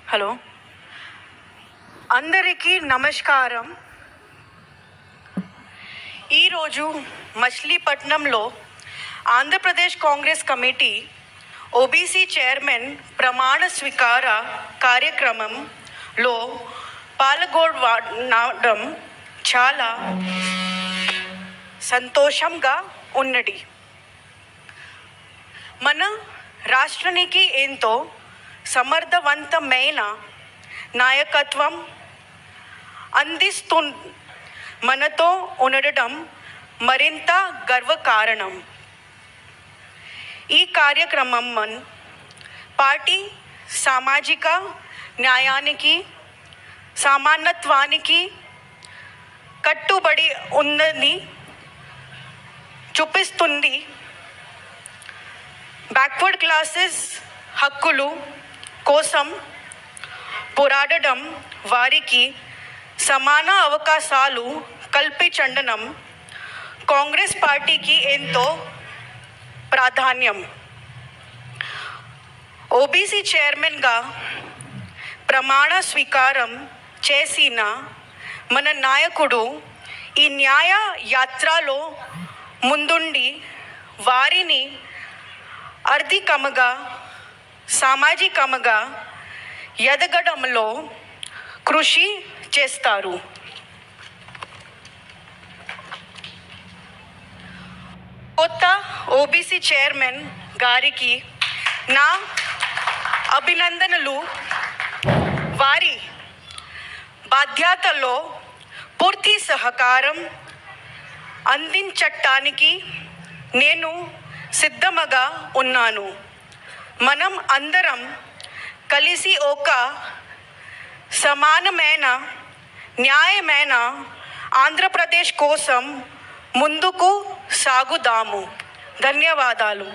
Hello, అందరికీ నమస్కారం. ఈరోజు మచిలీపట్నంలో Andhra Pradesh Congress committee OBC chairman ప్రమాణ స్వీకార కార్యక్రమంలో పాల్గొనడం చాలా సంతోషంగా ఉన్నది. మన రాష్ట్రానికి ఎంతో సమర్థవంతమైన నాయకత్వం అందిస్తూ మనతో ఉండడం మరింత గర్వకారణం. ఈ కార్యక్రమం పార్టీ సామాజిక న్యాయానికి, సమానత్వానికి కట్టుబడి ఉందని చూపిస్తుంది. బ్యాక్వర్డ్ క్లాసెస్ హక్కులు కోసం పోరాడడం, వారికి సమాన అవకాశాలు కల్పించడం కాంగ్రెస్ పార్టీకి ఎంతో ప్రాధాన్యం. ఓబీసీ చైర్మన్గా ప్రమాణ స్వీకారం చేసిన మన నాయకుడు ఈ న్యాయ యాత్రలో ముందుండి వారిని ఆర్థికంగా, సామాజికంగా ఎదగడంలో కృషి చేస్తారు. కొత్త ఓబీసీ చైర్మన్ గారికి నా అభినందనలు. వారి బాధ్యతలో పూర్తి సహకారం అందించటానికి నేను సిద్ధంగా ఉన్నాను. మనం అందరం కలిసి ఒక సమానమైన, న్యాయమైన ఆంధ్రప్రదేశ్ కోసం ముందుకు సాగుదాము. ధన్యవాదాలు.